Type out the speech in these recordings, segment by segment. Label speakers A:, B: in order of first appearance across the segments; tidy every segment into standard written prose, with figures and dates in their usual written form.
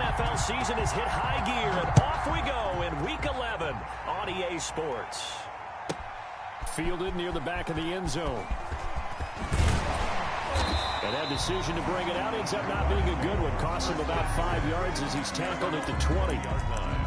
A: NFL season has hit high gear, and off we go in Week 11 on EA Sports. Fielded near the back of the end zone. And that decision to bring it out ends up not being a good one. Costs him about 5 yards as he's tackled at the 20-yard line.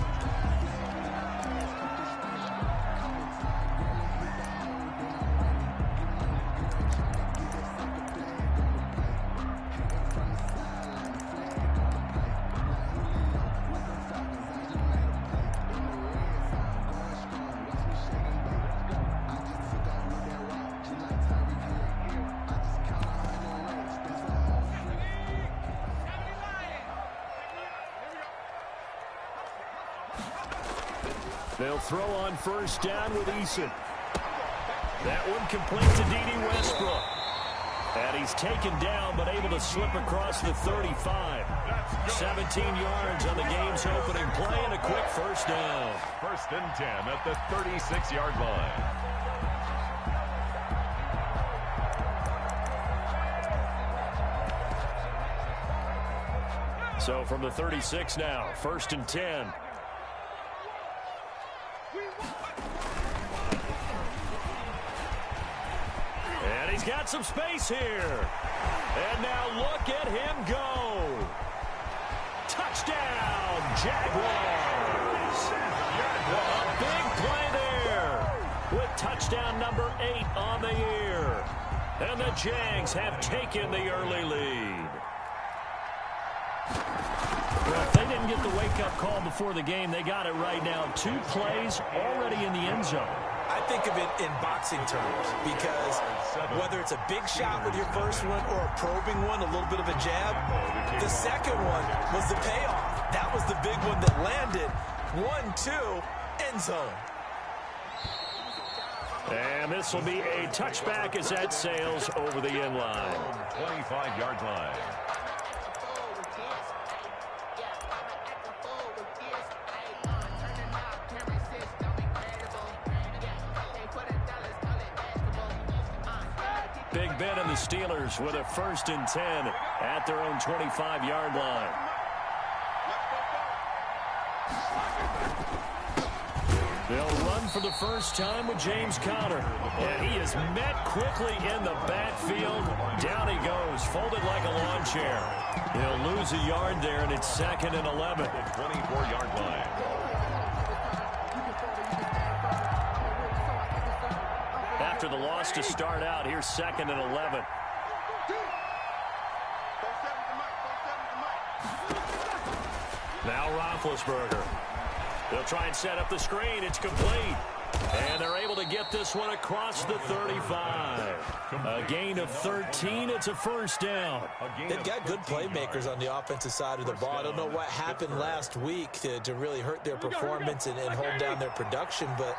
A: They'll throw on first down with Eason. That one complete to D.D. Westbrook. And he's taken down but able to slip across the 35. 17 yards on the game's opening play and a quick first down.
B: 1st and 10 at the 36-yard line.
A: So from the 36 now, 1st and 10. And he's got some space here. And now look at him go. Touchdown, Jaguars. A big play there with touchdown number 8 on the year. And the Jags have taken the early lead. Well, if they didn't get the wake-up call before the game, they got it right now. 2 plays already in the end zone.
C: I think of it in boxing terms because whether it's a big shot with your first one or a probing one, a little bit of a jab, the second one was the payoff. That was the big one that landed. 1-2, end zone.
A: And this will be a touchback as that sails over the end line.
B: 25-yard line.
A: Big Ben and the Steelers with a 1st and 10 at their own 25-yard line. They'll run for the first time with James Conner. And he is met quickly in the backfield. Down he goes, folded like a lawn chair. He'll lose a yard there, and it's 2nd and 11.
B: 24-yard line.
A: After the loss to start out, here's 2nd and 11. Now Roethlisberger. They'll try and set up the screen. It's complete. And they're able to get this one across the 35. A gain of 13. It's a first down.
C: They've got good playmakers on the offensive side of the ball. I don't know what happened last week to really hurt their performance and hold down their production, but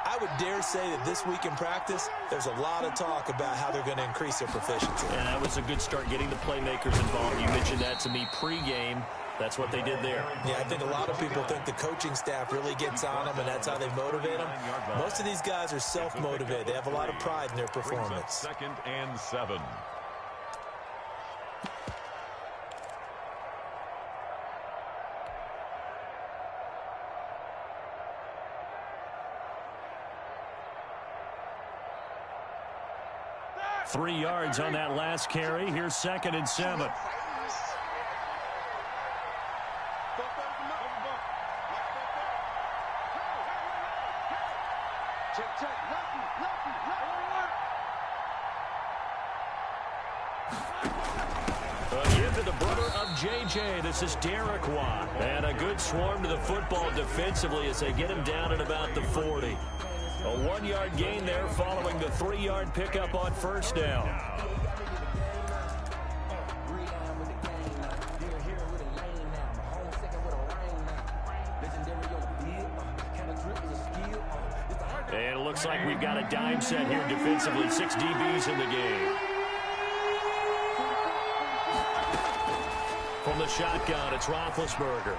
C: I would dare say that this week in practice, there's a lot of talk about how they're going to increase their proficiency.
A: And that was a good start getting the playmakers involved. You mentioned that to me pregame. That's what they did there.
C: Yeah, I think a lot of people think the coaching staff really gets on them, and that's how they motivate them. Most of these guys are self-motivated. They have a lot of pride in their performance.
B: 2nd and 7.
A: Three yards on that last carry. Here's 2nd and 7. Again to the brother of JJ. This is Derek Watt. And a good swarm to the football defensively as they get him down at about the 40. A 1-yard gain there following the 3-yard pickup on first down. And it looks like we've got a dime set here defensively. 6 DBs in the game. From the shotgun, it's Roethlisberger.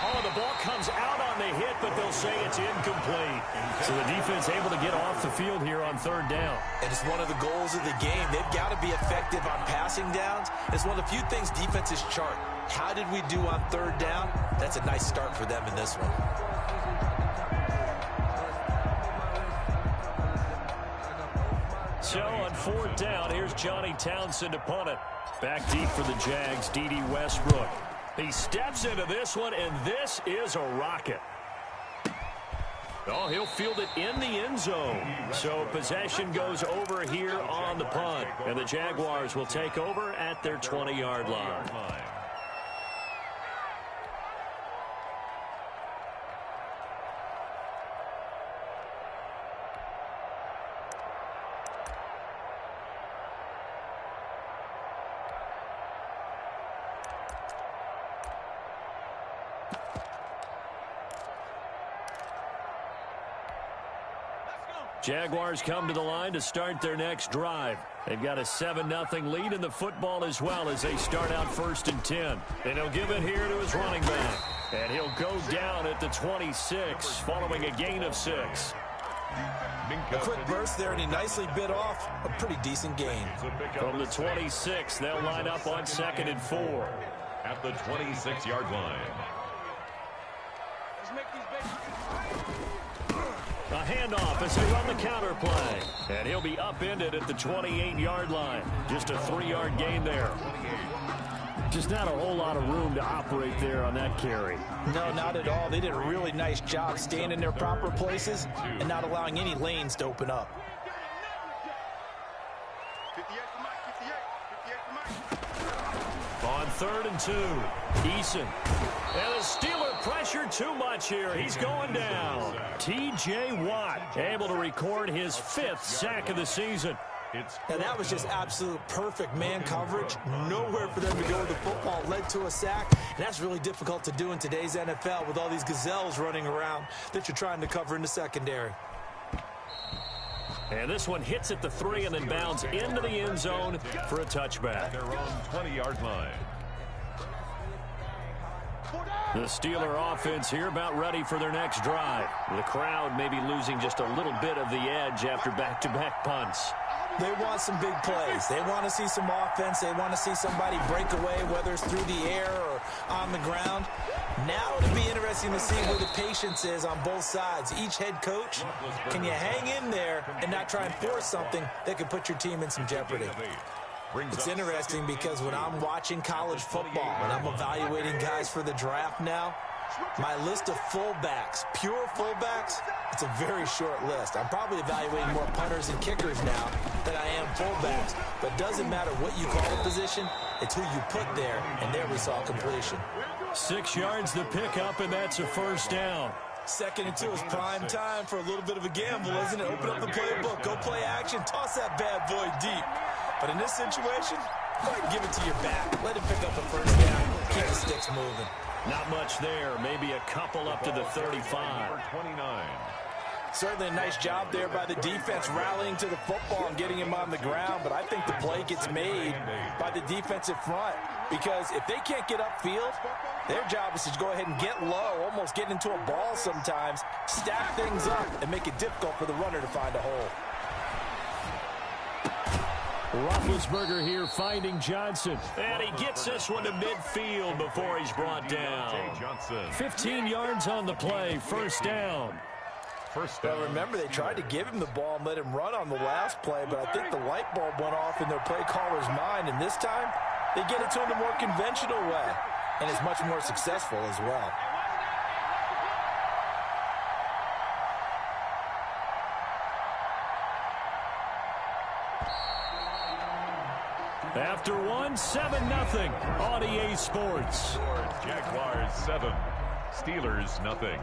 A: Oh, the ball comes out on the hit, but they'll say it's incomplete. So the defense able to get off the field here on third down.
C: And it's one of the goals of the game. They've got to be effective on passing downs. It's one of the few things defenses chart. How did we do on third down? That's a nice start for them in this one.
A: So on fourth down, here's Johnny Townsend to punt it. Back deep for the Jags, D.D. Westbrook. He steps into this one, and this is a rocket. Oh, he'll field it in the end zone. So possession goes over here on the punt. And the Jaguars will take over at their 20-yard line. Jaguars come to the line to start their next drive. They've got a 7-0 lead in the football as well as they start out 1st and 10. And he'll give it here to his running back. And he'll go down at the 26 following a gain of 6.
C: A quick burst there, and he nicely bit off a pretty decent gain.
A: From the 26, they'll line up on 2nd and 4.
B: At the 26-yard line.
A: A handoff as they run the counter play. And he'll be upended at the 28-yard line. Just a 3-yard gain there. Just not a whole lot of room to operate there on that carry.
C: No, not at all. They did a really nice job staying in their proper places and not allowing any lanes to open up.
A: On 3rd and 2, Eason. And the Steeler pressure too much here. He's going down. T.J. Watt able to record his 5th sack of the season.
C: And that was just absolute perfect man coverage. Nowhere for them to go with the football. Led to a sack. And that's really difficult to do in today's NFL with all these gazelles running around that you're trying to cover in the secondary.
A: And this one hits at the 3 and then bounds into the end zone for a touchback.
B: Their own 20-yard line.
A: The Steeler offense here about ready for their next drive. The crowd may be losing just a little bit of the edge after back-to-back punts.
C: They want some big plays. They want to see some offense. They want to see somebody break away, whether it's through the air or on the ground. Now it'll be interesting to see where the patience is on both sides. Each head coach, can you hang in there and not try and force something that could put your team in some jeopardy? It's interesting because when I'm watching college football and I'm evaluating guys for the draft now, my list of fullbacks, pure fullbacks, it's a very short list. I'm probably evaluating more punters and kickers now than I am fullbacks. But it doesn't matter what you call the position, it's who you put there, and there we saw completion.
A: 6 yards the pickup, and that's a 1st down.
C: 2nd and 2 is prime time for a little bit of a gamble, isn't it? Open up the playbook, go play action, toss that bad boy deep. But in this situation, go ahead and give it to your back. Let him pick up a 1st down, keep the sticks moving.
A: Not much there, maybe a couple up to the 35.
B: 29.
C: Certainly a nice job there by the defense rallying to the football and getting him on the ground, but I think the play gets made by the defensive front because if they can't get upfield, their job is to go ahead and get low, almost get into a ball sometimes, stack things up, and make it difficult for the runner to find a hole.
A: Roethlisberger here finding Johnson. And he gets this one to midfield before he's brought down. 15 yards on the play, 1st down.
C: Well, remember, they tried to give him the ball and let him run on the last play, but I think the light bulb went off in their play caller's mind, and this time they get it to him a more conventional way, and it's much more successful as well.
A: After one, 7-0 on EA Sports.
B: Jaguars 7, Steelers nothing.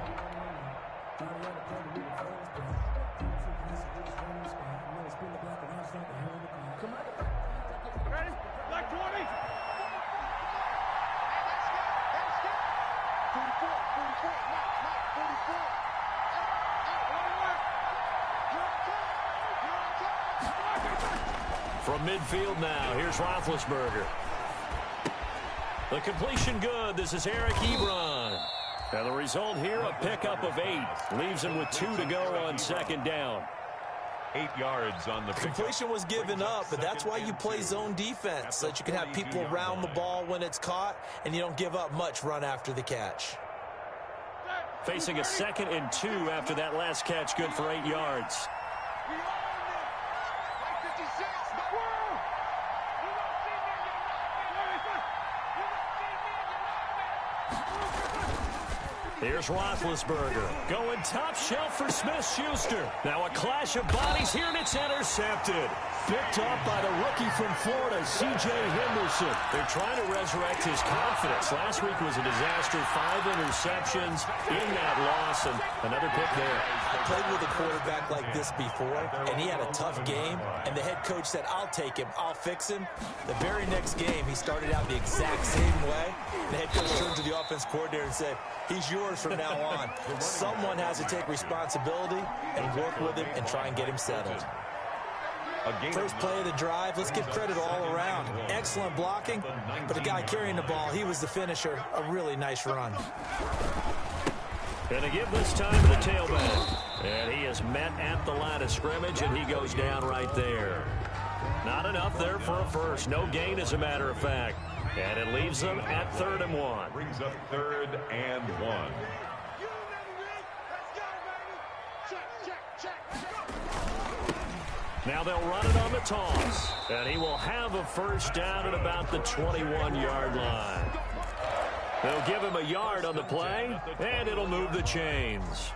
D: Ready? Black 20. 44, 44.
A: From midfield now, here's Roethlisberger. The completion good. This is Eric Ebron. And the result here, a pickup of 8. Leaves him with 2 to go on second down.
B: 8 yards on the pickup.
C: Completion was given up, but that's why you play zone defense, so that you can have people around the ball when it's caught, and you don't give up much run after the catch.
A: Facing a 2nd and 2 after that last catch, good for 8 yards. Here's Roethlisberger going top shelf for Smith-Schuster. Now a clash of bodies here, and it's intercepted. Picked up by the rookie from Florida, C.J. Henderson. They're trying to resurrect his confidence. Last week was a disaster. 5 interceptions in that loss, and another pick there.
C: I played with a quarterback like this before, and he had a tough game, and the head coach said, I'll take him, I'll fix him. The very next game, he started out the exact same way. The head coach turned to the offense coordinator and said, he's yours from now on. Someone has to take responsibility and work with him and try and get him settled. First play of the drive, let's give credit all around. Excellent blocking, but the guy carrying the ball, he was the finisher. A really nice run.
A: Going to give this time to the tailback. And he is met at the line of scrimmage, and he goes down right there. Not enough there for a first. No gain, as a matter of fact. And it leaves them at 3rd and 1.
B: Brings up 3rd and 1.
A: Now they'll run it on the toss. And he will have a first down at about the 21-yard line. They'll give him a yard on the play, and it'll move the chains.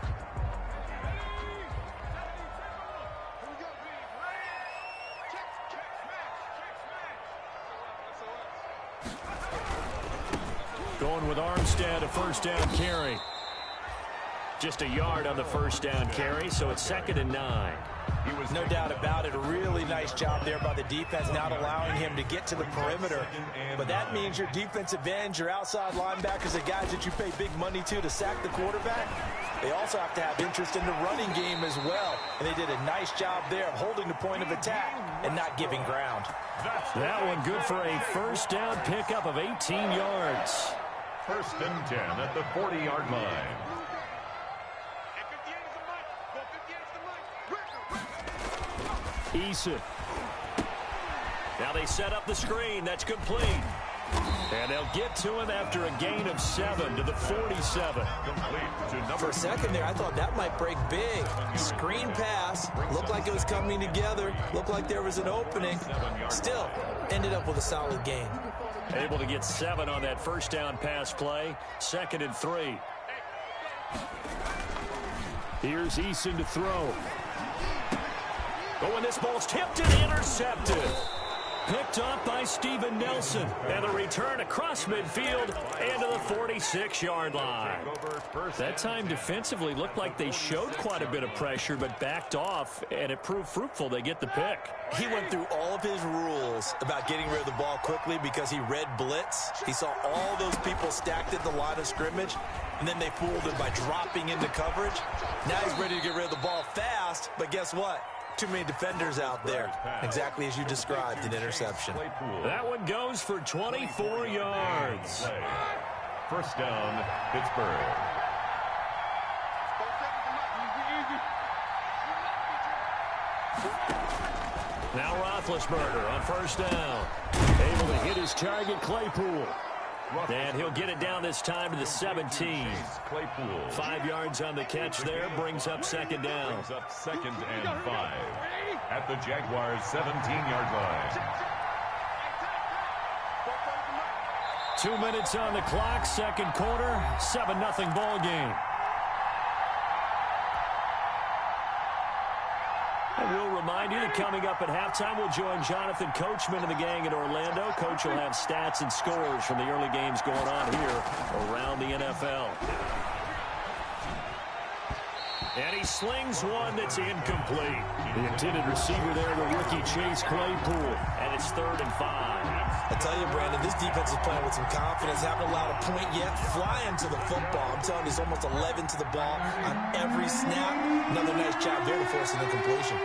A: Going with Armstead, a first down carry. Just a yard on the first down carry, so it's 2nd and 9.
C: No doubt about it. A really nice job there by the defense, not allowing him to get to the perimeter. But that means your defensive ends, your outside linebackers, the guys that you pay big money to sack the quarterback, they also have to have interest in the running game as well. And they did a nice job there of holding the point of attack and not giving ground.
A: That one good for a first down pickup of 18 yards.
B: 1st and 10 at the 40-yard line.
A: Eason. Now they set up the screen. That's complete. And they'll get to him after a gain of 7 to the 47.
C: For a second there, I thought that might break big. Screen pass. Looked like it was coming together. Looked like there was an opening. Still, ended up with a solid gain.
A: Able to get 7 on that first down pass play. 2nd and 3. Here's Eason to throw. Oh, and this ball's tipped and intercepted. Picked up by Steven Nelson. And a return across midfield into the 46-yard line. That time defensively looked like they showed quite a bit of pressure, but backed off, and it proved fruitful. They get the pick.
C: He went through all of his rules about getting rid of the ball quickly because he read blitz. He saw all those people stacked at the line of scrimmage, and then they fooled him by dropping into coverage. Now he's ready to get rid of the ball fast, but guess what? Too many defenders out there. Exactly as you described, an interception.
A: That one goes for 24 yards.
B: First down, Pittsburgh.
A: Now Roethlisberger on first down. Able to hit his target, Claypool. And he'll get it down this time to the 17. 5 yards on the catch there, brings up 2nd down.
B: Brings up 2nd and 5 at the Jaguars' 17-yard line.
A: 2 minutes on the clock, 2nd quarter, 7-0 ball game. And we'll remind you that coming up at halftime, we'll join Jonathan Coachman and the gang in Orlando. Coach will have stats and scores from the early games going on here around the NFL. And he slings one that's incomplete. The intended receiver there, the rookie Chase Claypool. And it's 3rd and 5.
C: I tell you, Brandon, this defense is playing with some confidence. Haven't allowed a point yet. Flying to the football. I'm telling you, it's almost 11 to the ball on every snap. Another nice job there to force an incompletion.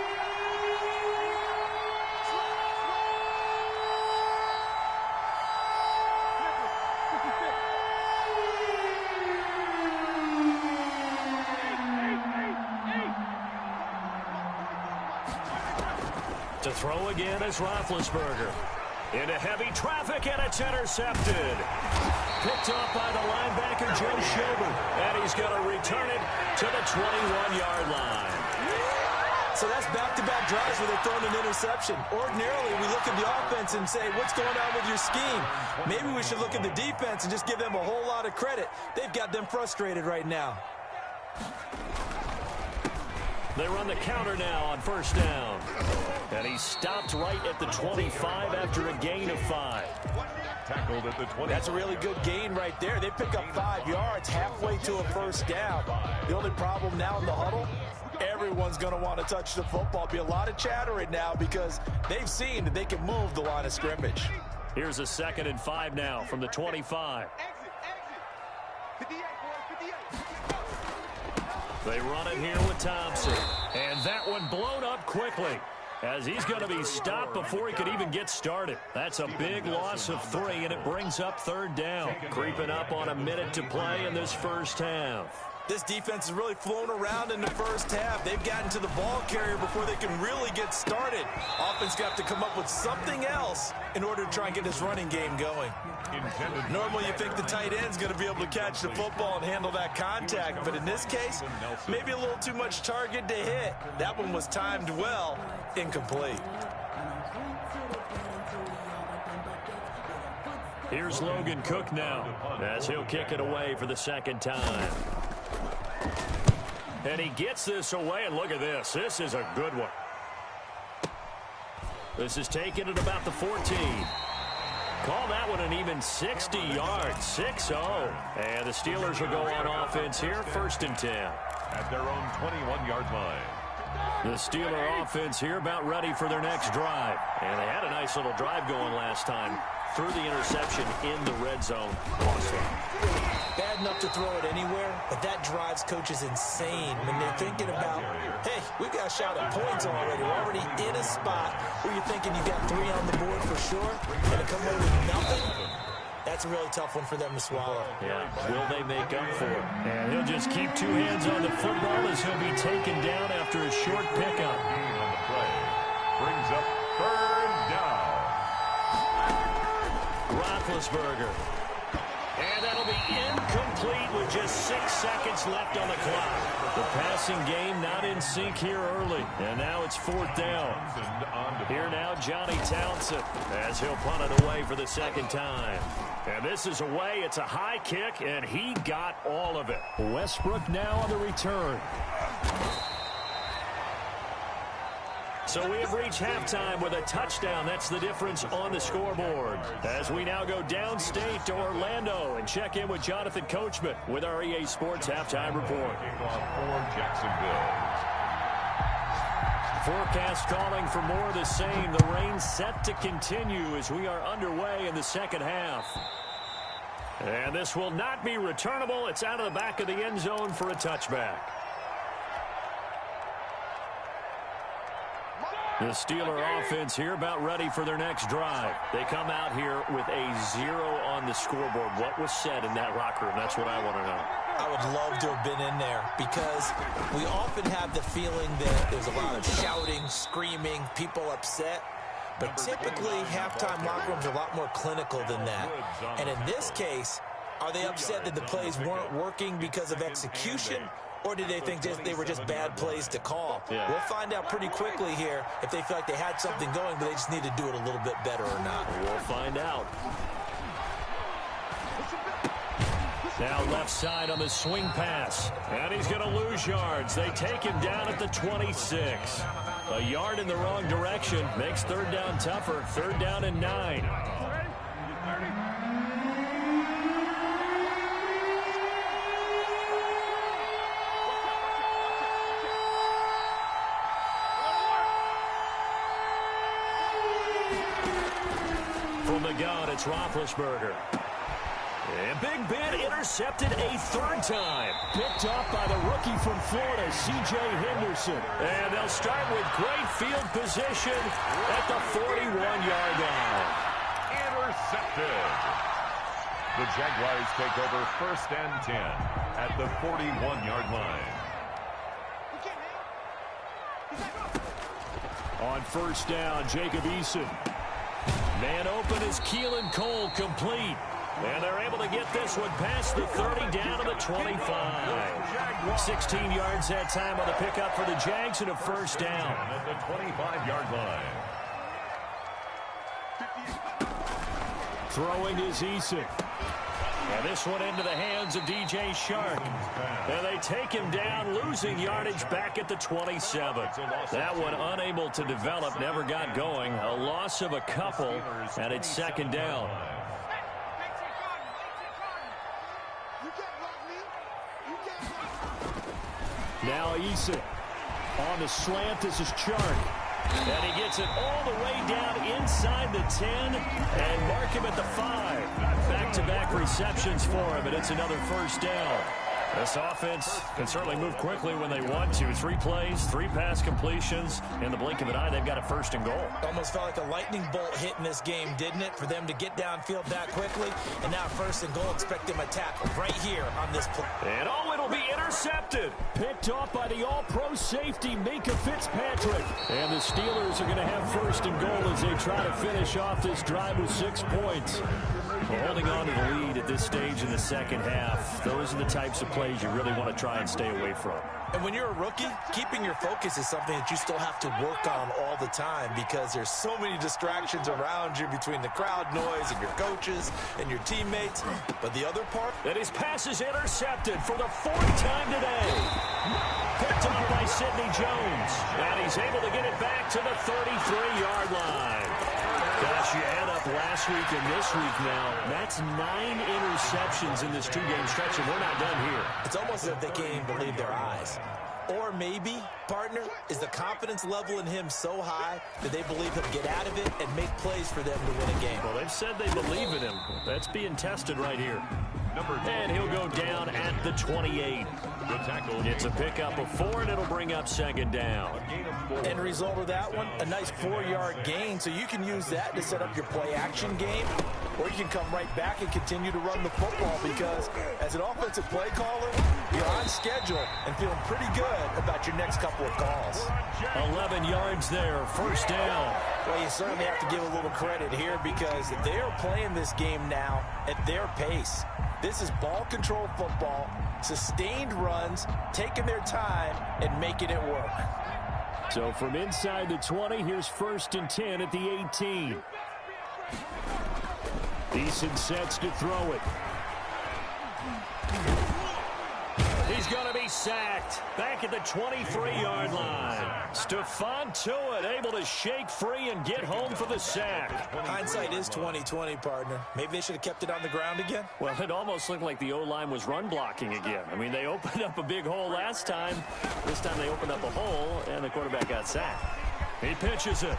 A: To throw again is Roethlisberger. Into heavy traffic, and it's intercepted. Picked off by the linebacker, Joe Schobert. And he's going to return it to the 21-yard line.
C: So that's back-to-back drives where they're throwing an interception. Ordinarily, we look at the offense and say, what's going on with your scheme? Maybe we should look at the defense and just give them a whole lot of credit. They've got them frustrated right now.
A: They run the counter now on first down. And he stopped right at the 25 after a gain of 5.
B: Tackled at the 20.
C: That's a really good gain right there. They pick up 5 yards halfway to a first down. The only problem now in the huddle, everyone's going to want to touch the football. Be a lot of chatter right now because they've seen that they can move the line of scrimmage.
A: Here's a 2nd and 5 now from the 25. They run it here with Thompson. And that one blown up quickly as he's going to be stopped before he could even get started. That's a big loss of 3, and it brings up 3rd down. Creeping up on a minute to play in this first half.
C: This defense has really flown around in the first half. They've gotten to the ball carrier before they can really get started. Offense got to come up with something else in order to try and get this running game going. Normally you think the tight end's going to be able to catch the football and handle that contact, but in this case, maybe a little too much target to hit. That one was timed well, incomplete.
A: Here's Logan Cook now as he'll kick it away for the 2nd time. And he gets this away, and look at this. This is a good one. This is taken at about the 14. Call that one an even 60 yards, 6-0. And the Steelers will go on offense here, 1st and 10.
B: At their own 21-yard line.
A: The Steeler offense here about ready for their next drive. And they had a nice little drive going last time. Threw the interception in the red zone. Lost it.
C: Bad enough to throw it anywhere, but that drives coaches insane when they're thinking about, hey, we've got a shot at points already. We're already in a spot where you're thinking you got 3 on the board for sure, and to come away with nothing, that's a really tough one for them to swallow.
A: Yeah, will they make up for it? And he'll just keep 2 hands on the football as he'll be taken down after a short pickup.
B: Gain on the play. Brings up 3rd down.
A: Roethlisberger. And that'll be incomplete with just 6 seconds left on the clock. The passing game not in sync here early. And now it's 4th down. Here now, Johnny Townsend as he'll punt it away for the 2nd time. And this is away. It's a high kick, and he got all of it. Westbrook now on the return. So we have reached halftime with a touchdown. That's the difference on the scoreboard. As we now go downstate to Orlando and check in with Jonathan Coachman with our EA Sports Halftime Report.
B: For Jacksonville.
A: Forecast calling for more of the same. The rain set to continue as we are underway in the 2nd half. And this will not be returnable. It's out of the back of the end zone for a touchback. The Steeler offense here about ready for their next drive. They come out here with a 0 on the scoreboard. What was said in that locker room? That's what I want to know.
C: I would love to have been in there because we often have the feeling that there's a lot of shouting, screaming, people upset. But typically, halftime locker rooms are a lot more clinical than that. And in this case, are they upset that the plays weren't working because of execution? Or did they think they were just bad plays to call?
A: Yeah.
C: We'll find out pretty quickly here if they feel like they had something going, but they just need to do it a little bit better or not.
A: We'll find out. Now left side on the swing pass. And he's going to lose yards. They take him down at the 26. A yard in the wrong direction makes 3rd down tougher. 3rd down and 9. From the gun, it's Roethlisberger. And Big Ben intercepted a 3rd time. Picked off by the rookie from Florida, C.J. Henderson. And they'll start with great field position at the 41-yard line.
B: Intercepted. The Jaguars take over 1st and 10 at the 41-yard line.
A: On first down, Jacob Eason. Man open is Keelan Cole, complete. And they're able to get this one past the 30 down to the 25. 16 yards that time on the pickup for the Jags and a first down.
B: At the 25-yard line.
A: Throwing is Eason. And this one into the hands of DJ Shark. And they take him down, losing yardage back at the 27. That one unable to develop, never got going. A loss of a couple, and it's second down. Now Eason on the slant. This is Chark. And he gets it all the way down inside the 10 and mark him at the 5. Back-to-back receptions for him, and it's another first down. This offense can certainly move quickly when they want to. 3 plays, 3 pass completions. In the blink of an eye, they've got a first and goal.
C: Almost felt like a lightning bolt hit in this game, didn't it? For them to get downfield that quickly. And now first and goal, expect them to tackle right here on this play.
A: And it'll be intercepted. Picked off by the all-pro safety, Minka Fitzpatrick. And the Steelers are going to have first and goal as they try to finish off this drive with 6 points. Well, holding on to the lead at this stage in the second half, those are the types of plays you really want to try and stay away from.
C: And when you're a rookie, keeping your focus is something that you still have to work on all the time because there's so many distractions around you between the crowd noise and your coaches and your teammates. But the other part?
A: That his pass is intercepted for the 4th time today. Picked on by Sidney Jones. And he's able to get it back to the 33-yard line. Gosh, you add up last week and this week now. That's 9 interceptions in this 2-game stretch, and we're not done here.
C: It's almost as if they can't even believe their eyes. Or maybe, partner, is the confidence level in him so high that they believe he'll get out of it and make plays for them to win a game.
A: Well, they've said they believe in him. That's being tested right here. And he'll go down at the 28. It's a pickup of 4, and it'll bring up second down.
C: End result of that one, a nice 4-yard gain, so you can use that to set up your play-action game, or you can come right back and continue to run the football because as an offensive play caller, you're on schedule and feeling pretty good about your next couple of calls.
A: 11 yards there, first down.
C: Well, you certainly have to give a little credit here because they are playing this game now at their pace. This is ball control football, sustained runs, taking their time, and making it work.
A: So from inside the 20, here's 1st and 10 at the 18. Eason sets to throw it. He's going to be sacked back at the 23-yard line. Stephon Tuitt able to shake free and get home for the sack.
C: Hindsight is 20/20, partner. Maybe they should have kept it on the ground again.
A: Well, it almost looked like the O-line was run blocking again. I mean, they opened up a big hole last time. This time they opened up a hole, and the quarterback got sacked. He pitches it.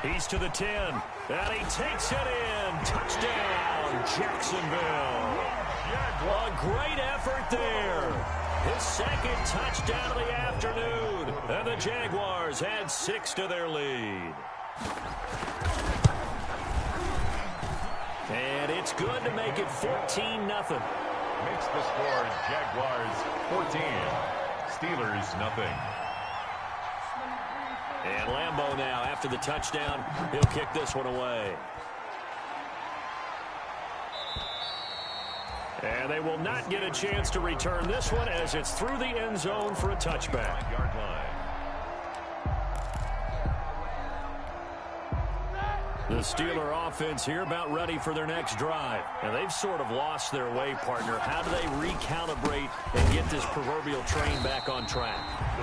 A: He's to the 10, and he takes it in. Touchdown, Jacksonville. A great effort there. His second touchdown of the afternoon. And the Jaguars add 6 to their lead. And it's good to make it 14-0.
B: Makes the score Jaguars 14, Steelers nothing.
A: And Lambeau now, after the touchdown, he'll kick this one away. And they will not get a chance to return this one as it's through the end zone for a touchback.
B: 5-yard line.
A: The Steeler offense here about ready for their next drive. And they've sort of lost their way, partner. How do they recalibrate and get this proverbial train back on track?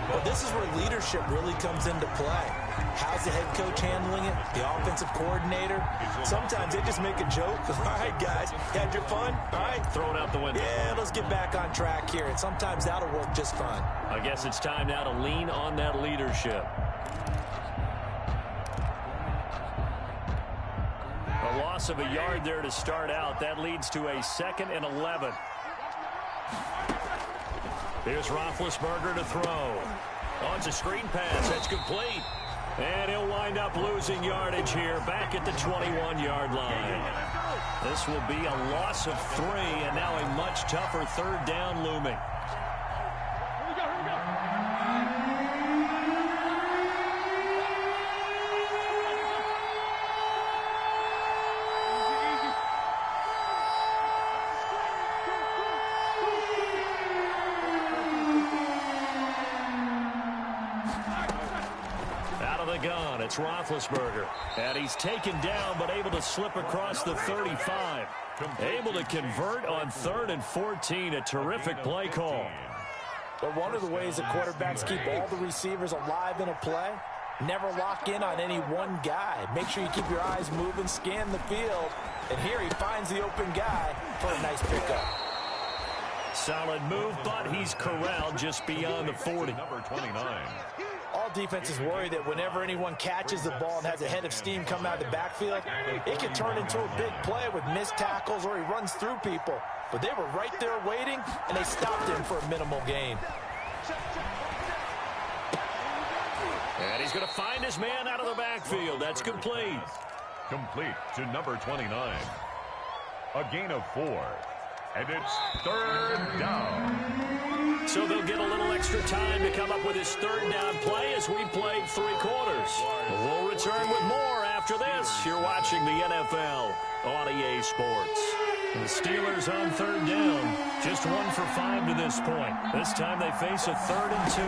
C: Well, this is where leadership really comes into play. How's the head coach handling it? The offensive coordinator? Sometimes they just make a joke. All right, guys, had your fun? All right.
A: Throw it out the window.
C: Yeah, let's get back on track here. And sometimes that'll work just fine.
A: I guess it's time now to lean on that leadership. A loss of a yard there to start out. That leads to a 2nd and 11. Here's Roethlisberger to throw. Oh, it's a screen pass. That's complete. And he'll wind up losing yardage here back at the 21-yard line. This will be a loss of 3, and now a much tougher 3rd down looming. It's Roethlisberger. And he's taken down, but able to slip across the 35. Able to convert on 3rd and 14. A terrific play call.
C: But one of the ways that quarterbacks keep all the receivers alive in a play, never lock in on any one guy. Make sure you keep your eyes moving, scan the field. And here he finds the open guy for a nice pickup.
A: Solid move, but he's corralled just beyond the 40.
B: Number 29.
C: All defenses worry that whenever anyone catches the ball and has a head of steam come out of the backfield, it can turn into a big play with missed tackles or he runs through people. But they were right there waiting, and they stopped him for a minimal gain.
A: And he's going to find his man out of the backfield. That's complete.
B: Complete to number 29. A gain of 4. And it's 3rd down.
A: So they'll get a little extra time to come up with his 3rd down play as we played 3 quarters. We'll return with more after this. You're watching the NFL on EA Sports. The Steelers on 3rd down. Just 1 for 5 to this point. This time they face a 3rd and 2.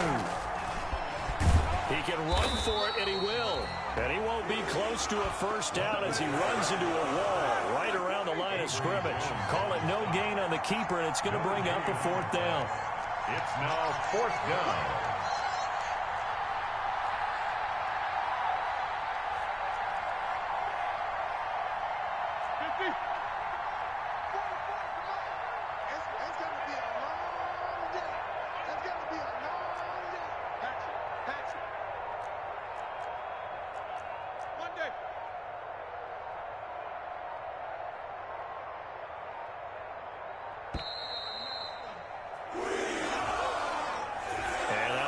A: He can run for it, and he will. And he won't be close to a 1st down as he runs into a wall right around the line of scrimmage. Call it no gain on the keeper, and it's going to bring up a 4th down.
B: It's now 4th down.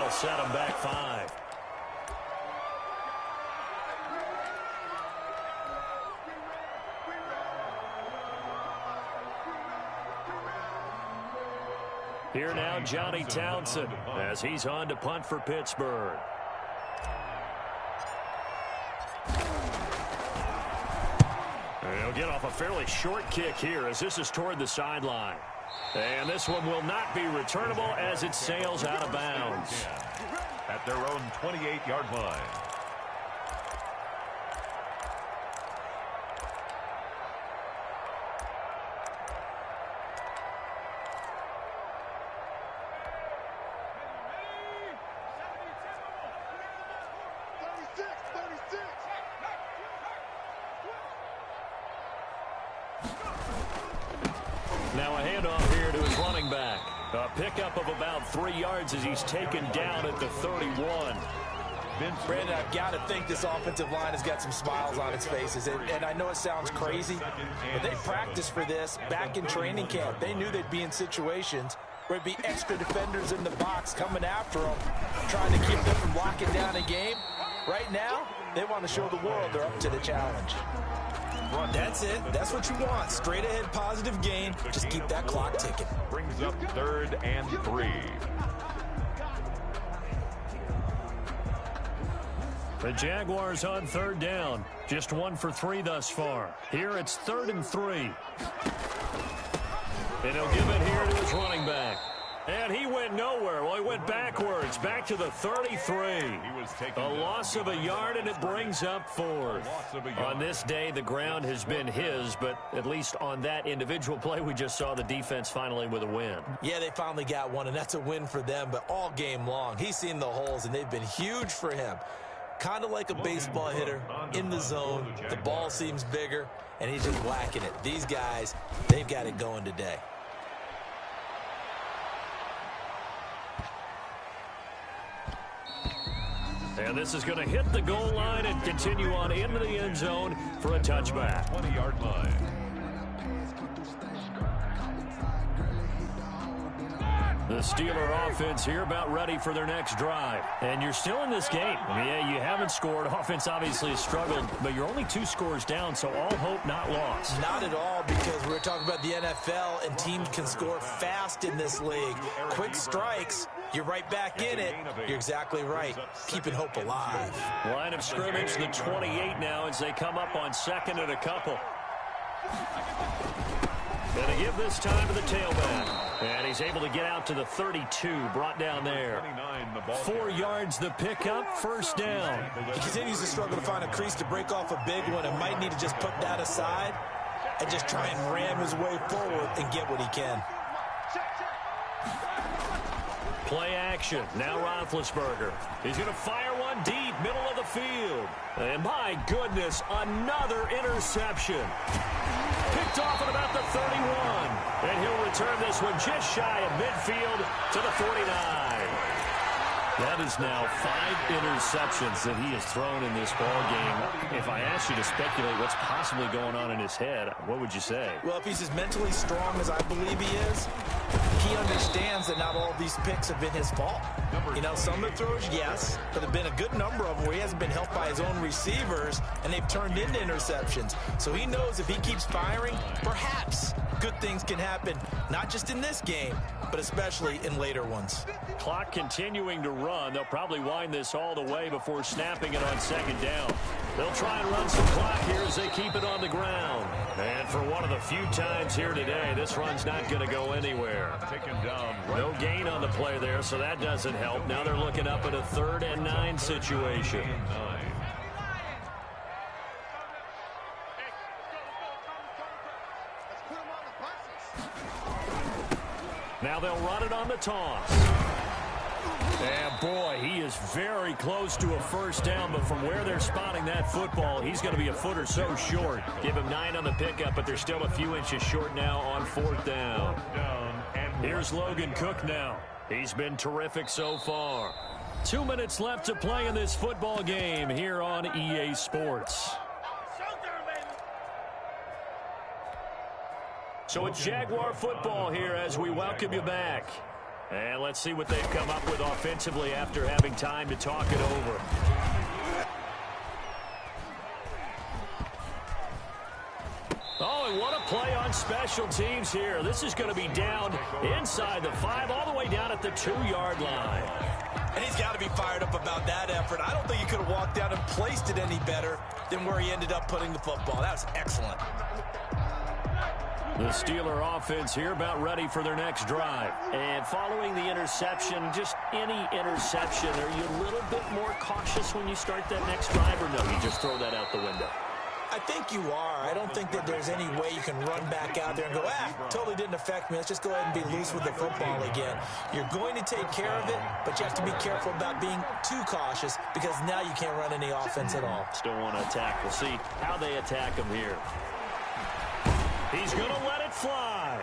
A: Set him back 5. Here now, Johnny Townsend, as he's on to punt for Pittsburgh. And he'll get off a fairly short kick here as this is toward the sideline. And this one will not be returnable as it sails out of bounds.
B: At their own 28-yard line.
A: Now a handoff here to his running back. A pickup of about 3 yards as he's taken down at the 31.
C: Brandon, I've got to think this offensive line has got some smiles on its faces. And I know it sounds crazy, but they practiced for this back in training camp. They knew they'd be in situations where there'd be extra defenders in the box coming after them, trying to keep them from locking down a game. Right now, they want to show the world they're up to the challenge. That's it. That's what you want. Straight ahead positive gain. Just keep that clock ticking.
B: Brings up 3rd and 3.
A: The Jaguars on 3rd down. Just 1 for 3 thus far. Here it's 3rd and 3. And he'll give it here to his running back. And he went nowhere. Well, he went backwards, back to the 33. A loss of a yard, and it brings up 4th. On this day, the ground has been his, but at least on that individual play, we just saw the defense finally with a win.
C: Yeah, they finally got one, and that's a win for them, but all game long, he's seen the holes, and they've been huge for him. Kind of like a baseball hitter in the zone. The ball seems bigger, and he's just whacking it. These guys, they've got it going today.
A: And this is going to hit the goal line and continue on into the end zone for a touchback.
B: 20-yard line.
A: The Steeler offense here about ready for their next drive. And you're still in this game. Yeah, you haven't scored. Offense obviously has struggled, but you're only 2 scores down, so all hope not lost.
C: Not at all, because we're talking about the NFL, and teams can score fast in this league. Quick strikes, you're right back in it. You're exactly right. Keeping hope alive.
A: Line of scrimmage, the 28 now as they come up on 2nd and a couple. And they give this time to the tailback. And he's he's able to get out to the 32, brought down there. 4 yards the pickup, first down.
C: He continues to struggle to find a crease to break off a big one and might need to just put that aside and just try and ram his way forward and get what he can.
A: Play action. Now Roethlisberger. He's going to fire one deep, middle of the field. And my goodness, another interception. Picked off at about the 31. And he'll return this one just shy of midfield to the 49. That is now 5 interceptions that he has thrown in this ball game. If I asked you to speculate what's possibly going on in his head, what would you say?
C: Well, if he's as mentally strong as I believe he is, he understands that not all of these picks have been his fault. You know, some of the throws, yes, but there have been a good number of them where he hasn't been helped by his own receivers, and they've turned into interceptions. So he knows if he keeps firing, perhaps good things can happen, not just in this game, but especially in later ones.
A: Clock continuing to run. They'll probably wind this all the way before snapping it on second down. They'll try and run some clock here as they keep it on the ground. And for one of the few times here today, this run's not going to go anywhere.
B: Taken down.
A: No gain on the play there, so that doesn't help. Now they're looking up at a 3rd and 9 situation. Now they'll run it on the toss. And boy, he is very close to a first down, but from where they're spotting that football, he's going to be a foot or so short. Give him 9 on the pickup, but they're still a few inches short now on 4th down. Here's Logan Cook now. He's been terrific so far. 2 minutes left to play in this football game here on EA Sports. So it's Jaguar football here as we welcome you back. And let's see what they've come up with offensively after having time to talk it over. Oh, and what a play on special teams here. This is going to be down inside the 5, all the way down at the 2-yard line.
C: And he's got to be fired up about that effort. I don't think he could have walked down and placed it any better than where he ended up putting the football. That was excellent.
A: The Steeler offense here about ready for their next drive. And following the interception, just any interception, are you a little bit more cautious when you start that next drive, or no, you just throw that out the window?
C: I think you are. I don't think that there's any way you can run back out there and go, totally didn't affect me. Let's just go ahead and be loose with the football again. You're going to take care of it, but you have to be careful about being too cautious because now you can't run any offense at all.
A: Still want to attack. We'll see how they attack him here. He's going to let it fly.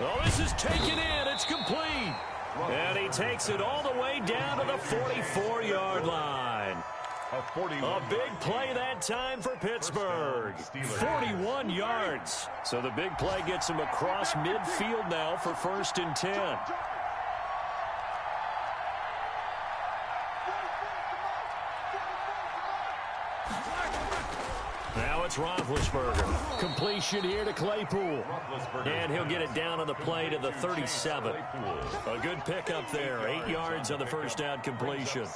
A: Oh, this is taken in. It's complete. And he takes it all the way down to the 44-yard line. A big play that time for Pittsburgh. 41 yards. So the big play gets him across midfield now for 1st and 10. Now it's Roethlisberger. Completion here to Claypool. And he'll get it down on the play to the 37. A good pickup there. 8 yards on the first down completion.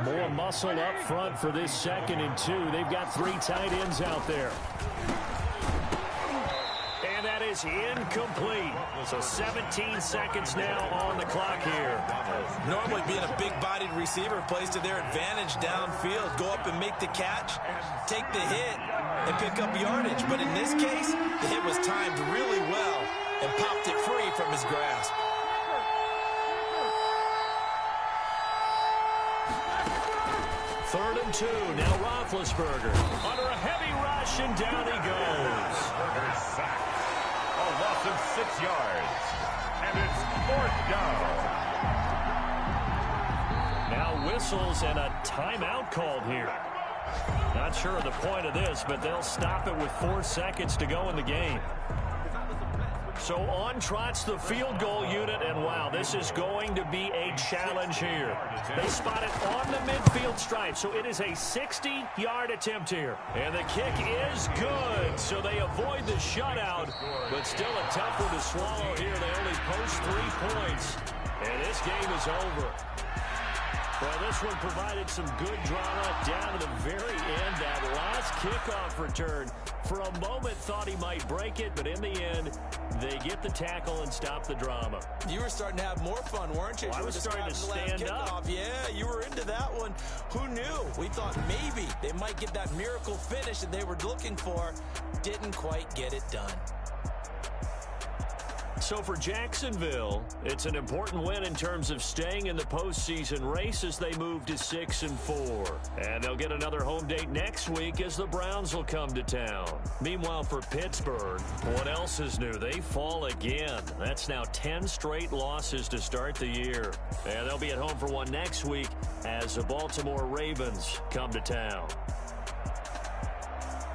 A: More muscle up front for this 2nd and 2. They've got 3 tight ends out there. And that is incomplete. So 17 seconds now on the clock here.
C: Normally being a big-bodied receiver plays to their advantage downfield. Go up and make the catch, take the hit, and pick up yardage. But in this case, the hit was timed really well and popped it free from his grasp.
A: Third and 2. Now Roethlisberger under a heavy rush, and down he goes.
B: A loss of 6 yards. And it's 4th down.
A: Now whistles and a timeout called here. Not sure of the point of this, but they'll stop it with 4 seconds to go in the game. So on trots the field goal unit, and wow, this is going to be a challenge here. They spot it on the midfield stripe, so it is a 60-yard attempt here. And the kick is good, so they avoid the shutout, but still a tough one to swallow here. They only post 3 points, and this game is over. Well, this one provided some good drama down to the very end. That last kickoff return, for a moment, thought he might break it, but in the end, they get the tackle and stop the drama.
C: You were starting to have more fun, weren't you?
A: Well, I was starting to stand up.
C: Yeah, you were into that one. Who knew? We thought maybe they might get that miracle finish that they were looking for. Didn't quite get it done.
A: So for Jacksonville, it's an important win in terms of staying in the postseason race as they move to 6-4. And they'll get another home date next week as the Browns will come to town. Meanwhile, for Pittsburgh, what else is new? They fall again. That's now 10 straight losses to start the year. And they'll be at home for one next week as the Baltimore Ravens come to town.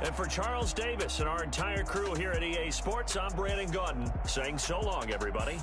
A: And for Charles Davis and our entire crew here at EA Sports, I'm Brandon Gaudin saying so long, everybody.